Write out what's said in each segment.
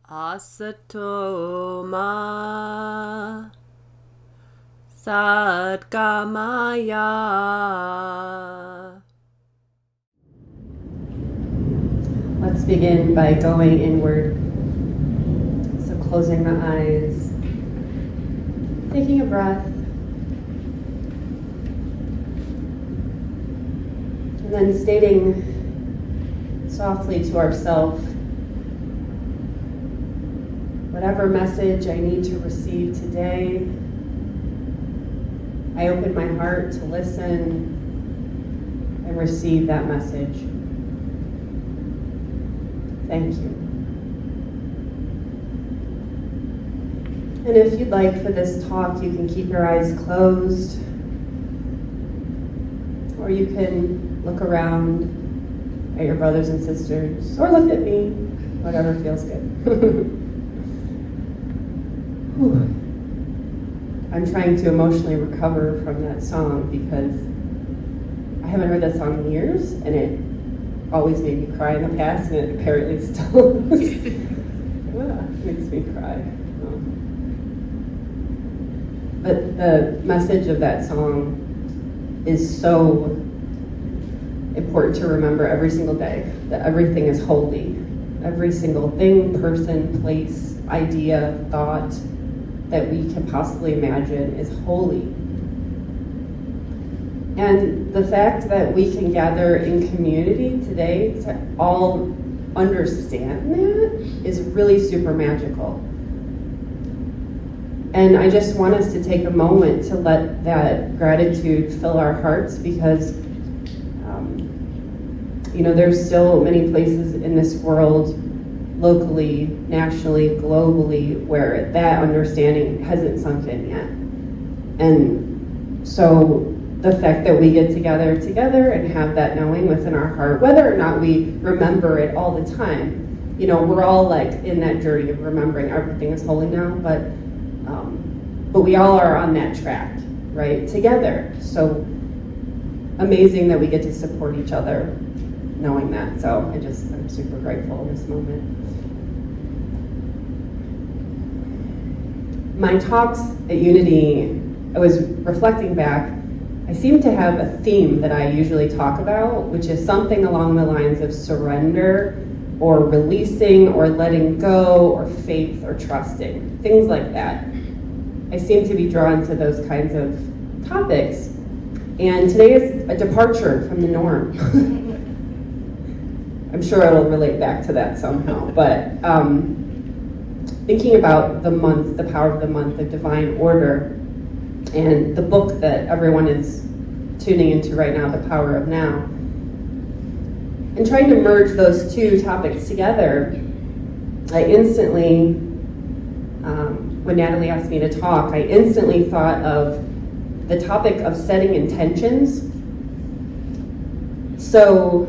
Asato ma Sadgamaya. Let's begin by going inward. So closing the eyes, taking a breath, and then stating softly to ourselves, whatever message I need to receive today, I open my heart to listen and receive that message. Thank you. And if you'd like for this talk, you can keep your eyes closed, or you can look around at your brothers and sisters, or look at me, whatever feels good. I'm trying to emotionally recover from that song because I haven't heard that song in years, and it always made me cry in the past, and it apparently still makes me cry. But the message of that song is so important to remember every single day, that everything is holy. Every single thing, person, place, idea, thought that we can possibly imagine is holy. And the fact that we can gather in community today to all understand that is really super magical. And I just want us to take a moment to let that gratitude fill our hearts, because there's still many places in this world, locally, nationally, globally, where that understanding hasn't sunk in yet. And so the fact that we get together and have that knowing within our heart, whether or not we remember it all the time, we're all like in that journey of remembering everything is holy now, but we all are on that track, right, together. So amazing that we get to support each other knowing that. So I'm super grateful in this moment. My talks at Unity, I was reflecting back, I seem to have a theme that I usually talk about, which is something along the lines of surrender, or releasing, or letting go, or faith, or trusting, things like that. I seem to be drawn to those kinds of topics. And today is a departure from the norm. I'm sure it'll relate back to that somehow, but thinking about the month, the power of the month of divine order, and the book that everyone is tuning into right now, The Power of Now, and trying to merge those two topics together, I instantly, when Natalie asked me to talk, I instantly thought of the topic of setting intentions. So,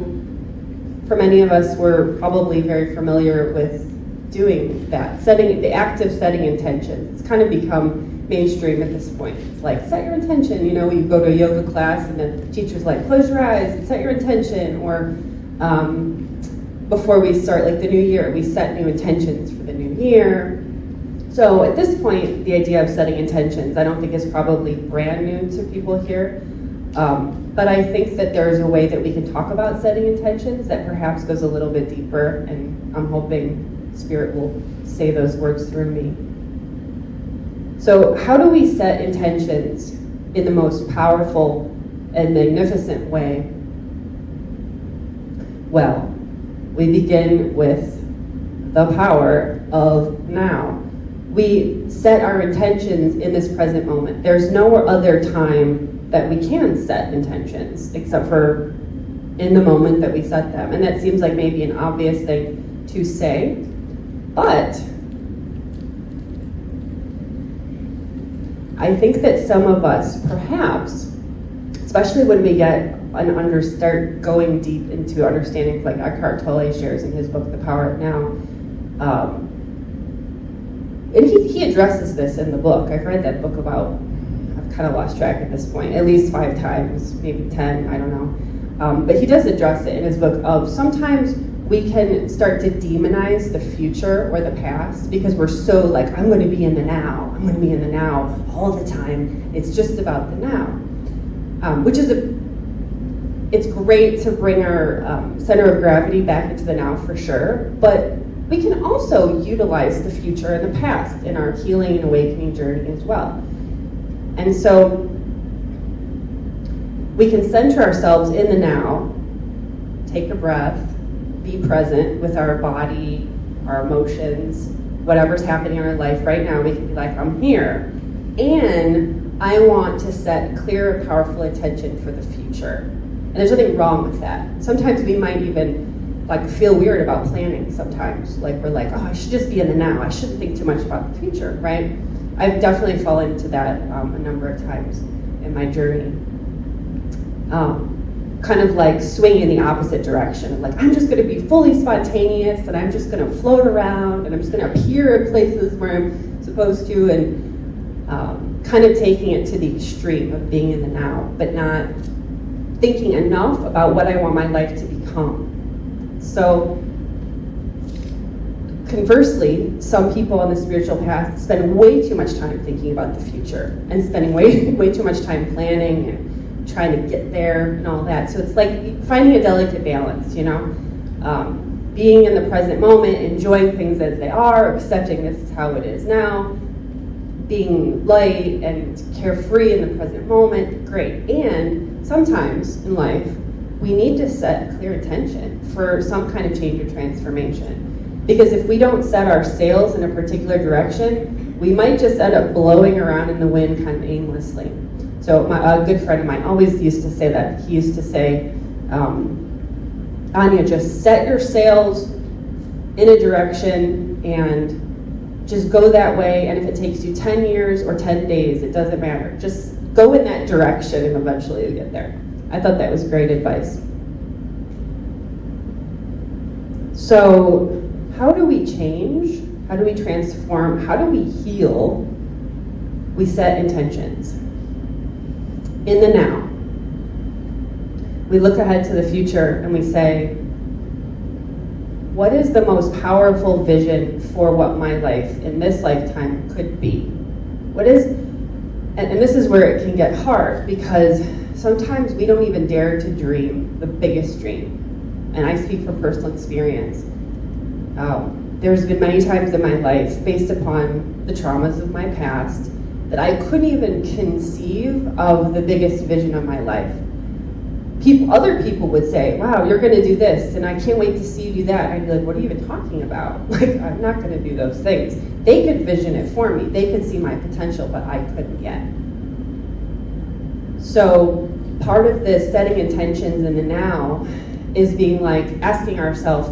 for many of us, we're probably very familiar with doing that, the act of setting intentions. It's kind of become mainstream at this point. It's like, set your intention. You go to a yoga class and the teacher's like, close your eyes and set your intention. Or before we start like the new year, we set new intentions for the new year. So at this point, the idea of setting intentions, I don't think is probably brand new to people here. But I think that there's a way that we can talk about setting intentions that perhaps goes a little bit deeper, and I'm hoping Spirit will say those words through me. So how do we set intentions in the most powerful and magnificent way? Well, we begin with the power of now. We set our intentions in this present moment. There's no other time that we can set intentions except for in the moment that we set them. And that seems like maybe an obvious thing to say, but I think that some of us, perhaps, especially when we start going deep into understanding, like Eckhart Tolle shares in his book, The Power of Now, and he addresses this in the book. I've read that book I've kind of lost track at this point, at least 5 times, maybe 10, I don't know. But he does address it in his book of sometimes we can start to demonize the future or the past because we're so like, I'm going to be in the now. I'm going to be in the now all the time. It's just about the now, which is it's great to bring our center of gravity back into the now for sure, but we can also utilize the future and the past in our healing and awakening journey as well. And so we can center ourselves in the now, take a breath, be present with our body, our emotions, whatever's happening in our life right now. We can be like, I'm here. And I want to set clear and powerful intention for the future. And there's nothing wrong with that. Sometimes we might even feel weird about planning sometimes. We're like, oh, I should just be in the now. I shouldn't think too much about the future, right? I've definitely fallen into that a number of times in my journey. Kind of like swinging in the opposite direction. I'm just going to be fully spontaneous, and I'm just going to float around, and I'm just going to appear in places where I'm supposed to, and kind of taking it to the extreme of being in the now, but not thinking enough about what I want my life to become. So, conversely, some people on the spiritual path spend way too much time thinking about the future and spending way too much time planning and trying to get there and all that. So it's like finding a delicate balance, being in the present moment, enjoying things as they are, accepting this is how it is now, being light and carefree in the present moment, great. And sometimes in life, we need to set clear intention for some kind of change or transformation. Because if we don't set our sails in a particular direction, we might just end up blowing around in the wind kind of aimlessly. So a good friend of mine always used to say that. He used to say, Anya, just set your sails in a direction and just go that way. And if it takes you 10 years or 10 days, it doesn't matter. Just go in that direction and eventually you'll get there. I thought that was great advice. So, how do we change? How do we transform? How do we heal? We set intentions. In the now. We look ahead to the future and we say, what is the most powerful vision for what my life in this lifetime could be? What is, and this is where it can get hard because sometimes we don't even dare to dream the biggest dream. And I speak from personal experience. There's been many times in my life, based upon the traumas of my past, that I couldn't even conceive of the biggest vision of my life. Other people would say, wow, you're going to do this, and I can't wait to see you do that. And I'd be like, what are you even talking about? I'm not going to do those things. They could vision it for me. They could see my potential, but I couldn't yet. So part of this setting intentions in the now is being asking ourselves,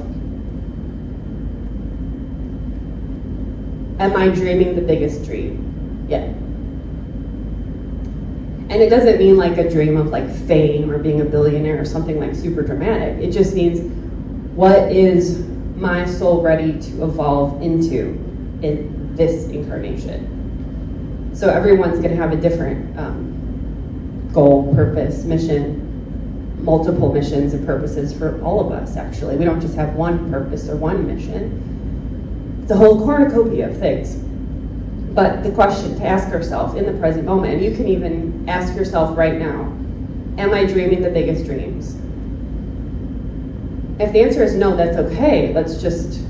am I dreaming the biggest dream yet? And it doesn't mean a dream of fame or being a billionaire or something super dramatic. It just means, what is my soul ready to evolve into in this incarnation? So everyone's going to have a different goal, purpose, mission, multiple missions and purposes for all of us, actually. We don't just have one purpose or one mission. It's a whole cornucopia of things. But the question to ask ourselves in the present moment, and you can even ask yourself right now, am I dreaming the biggest dreams? If the answer is no, that's okay. Let's just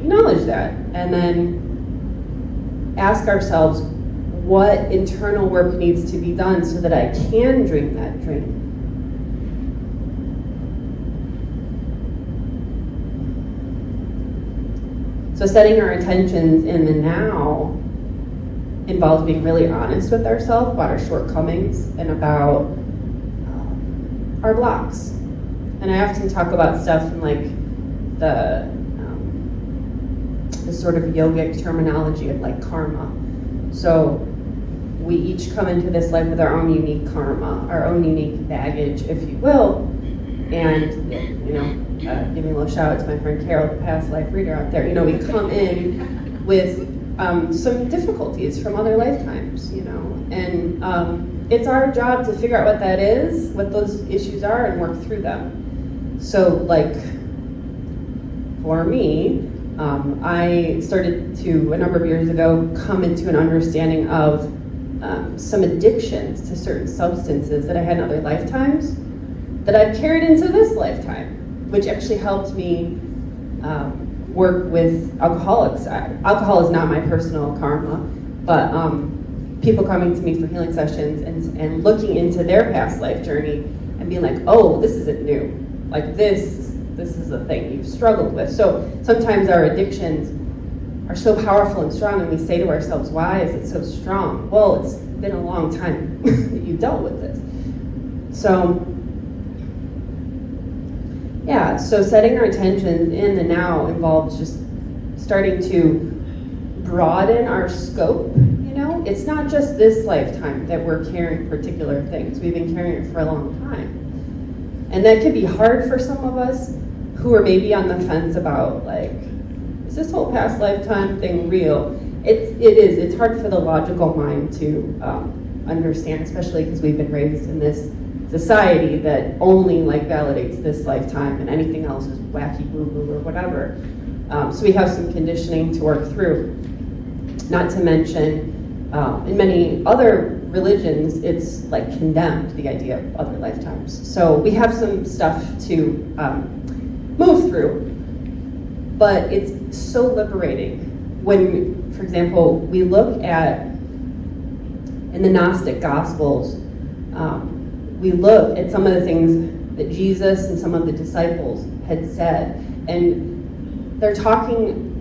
acknowledge that. And then ask ourselves, what internal work needs to be done so that I can dream that dream? So setting our intentions in the now involves being really honest with ourselves about our shortcomings and about our blocks. And I often talk about stuff in the sort of yogic terminology of karma. So we each come into this life with our own unique karma, our own unique baggage, if you will. And give me a little shout out to my friend Carol, the past life reader out there. We come in with some difficulties from other lifetimes, and it's our job to figure out what that is, what those issues are, and work through them. So for me, I started to, a number of years ago, come into an understanding of some addictions to certain substances that I had in other lifetimes that I've carried into this lifetime, which actually helped me work with alcoholics. Alcohol is not my personal karma, but people coming to me for healing sessions and looking into their past life journey and being like, oh, this isn't new. Like this is a thing you've struggled with. So sometimes our addictions are so powerful and strong, and we say to ourselves, why is it so strong? Well, it's been a long time that you dealt with this. So yeah, so setting our intentions in the now involves just starting to broaden our scope. It's not just this lifetime that we're carrying particular things. We've been carrying it for a long time. And that can be hard for some of us who are maybe on the fence about, like, is this whole past lifetime thing real? It is. It's hard for the logical mind to understand, especially because we've been raised in this society that only validates this lifetime and anything else is wacky boo-boo or whatever. So we have some conditioning to work through. Not to mention, in many other religions, it's condemned, the idea of other lifetimes. So we have some stuff to move through, but it's so liberating when, for example, we look at, in the Gnostic Gospels, we look at some of the things that Jesus and some of the disciples had said, and they're talking,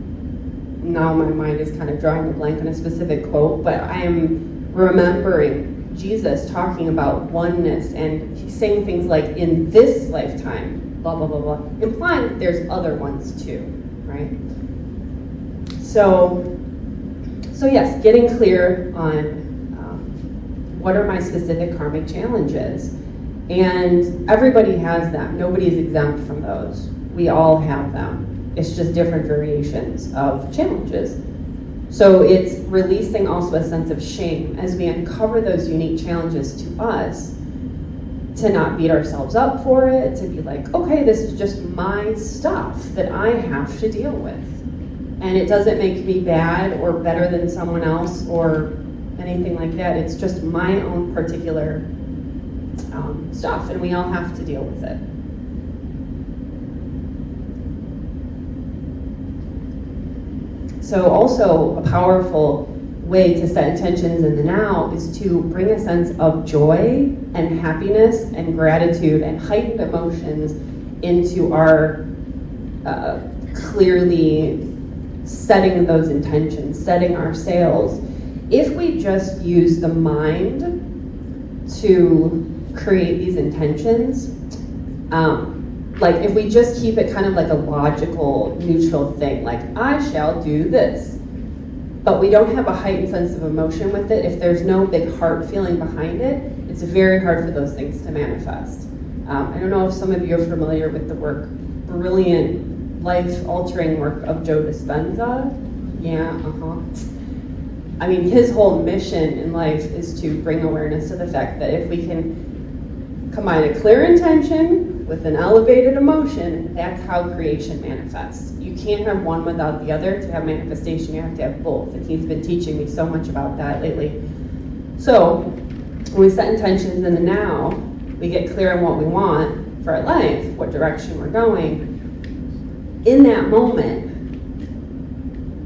now my mind is kind of drawing a blank on a specific quote, but I am remembering Jesus talking about oneness, and he's saying things like, in this lifetime, blah, blah, blah, blah, implying that there's other ones too, right? So yes, getting clear on what are my specific karmic challenges? And everybody has them. Nobody is exempt from those. We all have them. It's just different variations of challenges. So it's releasing also a sense of shame as we uncover those unique challenges to us, to not beat ourselves up for it, to be like, okay, this is just my stuff that I have to deal with. And it doesn't make me bad or better than someone else or anything like that. It's just my own particular stuff, and we all have to deal with it. So also a powerful way to set intentions in the now is to bring a sense of joy and happiness and gratitude and heightened emotions into our clearly setting those intentions, setting our sails. If we just use the mind to create these intentions, if we just keep it kind of like a logical, neutral thing, like I shall do this, but we don't have a heightened sense of emotion with it, if there's no big heart feeling behind it, it's very hard for those things to manifest. I don't know if some of you are familiar with the brilliant, life-altering work of Joe Dispenza. Yeah, I mean, his whole mission in life is to bring awareness to the fact that if we can combine a clear intention with an elevated emotion, that's how creation manifests. You can't have one without the other. To have manifestation, you have to have both. And he's been teaching me so much about that lately. So when we set intentions in the now, we get clear on what we want for our life, what direction we're going. In that moment,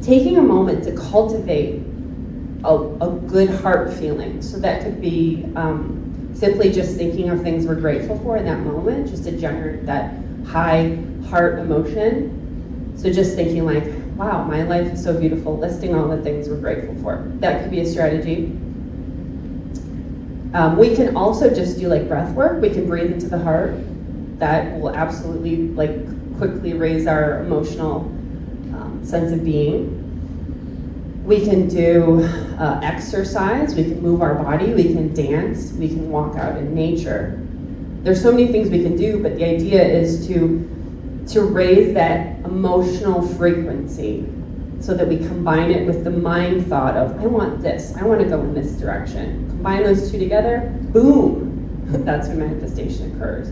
taking a moment to cultivate a good heart feeling. So that could be simply just thinking of things we're grateful for in that moment, just to generate that high heart emotion. So just thinking like, wow, my life is so beautiful, listing all the things we're grateful for. That could be a strategy. We can also just do breath work. We can breathe into the heart. That will absolutely quickly raise our emotional sense of being. We can do exercise, we can move our body, we can dance, we can walk out in nature. There's so many things we can do, but the idea is to raise that emotional frequency so that we combine it with the mind thought of, I want this, I want to go in this direction. Combine those two together, boom, that's when manifestation occurs.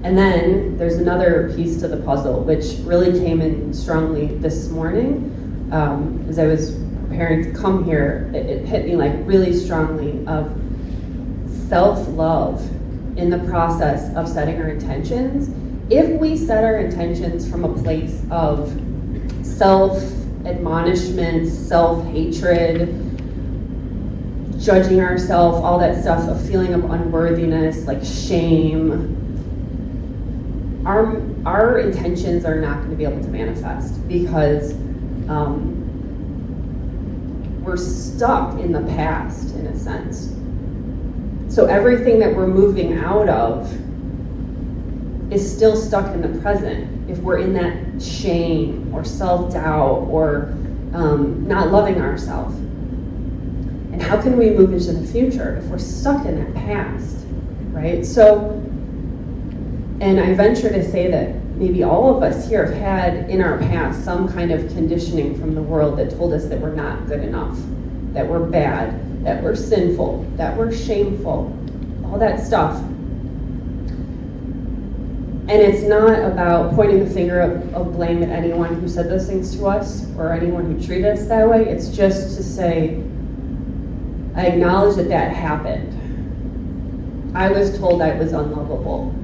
And then there's another piece to the puzzle, which really came in strongly this morning. As I was preparing to come here, it hit me like really strongly of self-love in the process of setting our intentions. If we set our intentions from a place of self-admonishment, self-hatred, judging ourselves, all that stuff, a feeling of unworthiness, like shame, our intentions are not going to be able to manifest because we're stuck in the past in a sense. So everything that we're moving out of is still stuck in the present if we're in that shame or self-doubt or not loving ourselves. And how can we move into the future if we're stuck in that past, right? So, and I venture to say that maybe all of us here have had in our past some kind of conditioning from the world that told us that we're not good enough, that we're bad, that we're sinful, that we're shameful, all that stuff. And it's not about pointing the finger of blame at anyone who said those things to us or anyone who treated us that way. It's just to say, I acknowledge that that happened. I was told I was unlovable.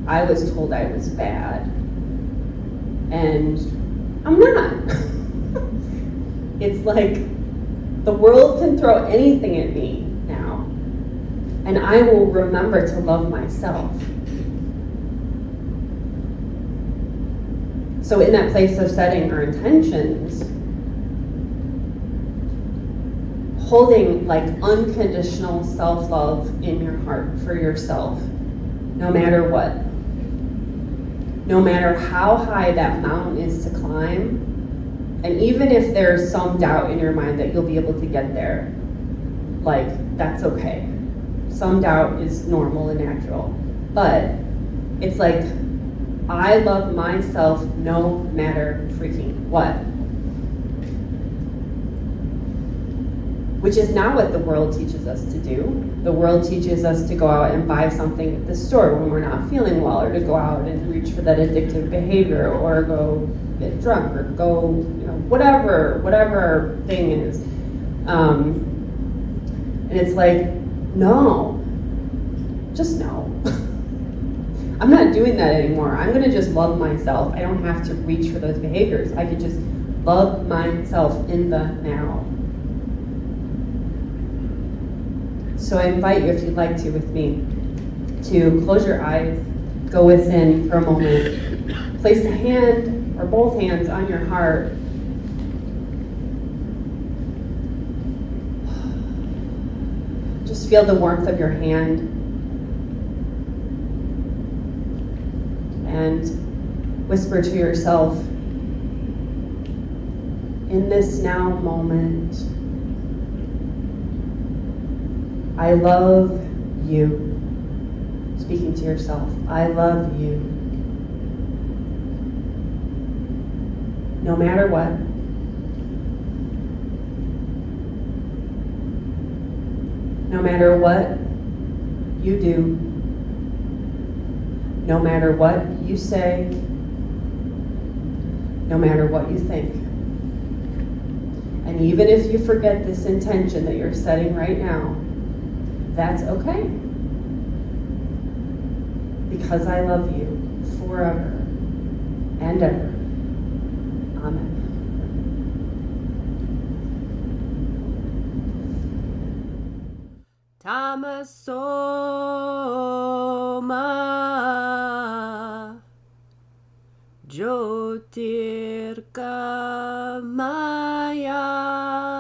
I was told I was bad. And I'm not. It's like the world can throw anything at me now, and I will remember to love myself. So in that place of setting our intentions, holding like unconditional self-love in your heart for yourself, no matter what. No matter how high that mountain is to climb, and even if there's some doubt in your mind that you'll be able to get there, like, that's okay. Some doubt is normal and natural. But it's like, I love myself no matter freaking what. Which is not what the world teaches us to do. The world teaches us to go out and buy something at the store when we're not feeling well, or to go out and reach for that addictive behavior, or go get drunk, or go, whatever our thing is. And it's like, no, just no. I'm not doing that anymore. I'm gonna just love myself. I don't have to reach for those behaviors. I can just love myself in the now. So I invite you, if you'd like to with me, to close your eyes, go within for a moment, place a hand or both hands on your heart. Just feel the warmth of your hand. And whisper to yourself, in this now moment, I love you. Speaking to yourself, I love you. No matter what. No matter what you do. No matter what you say. No matter what you think. And even if you forget this intention that you're setting right now, that's okay. Because I love you forever and ever. Amen. Tamasoma Jyotirgamaya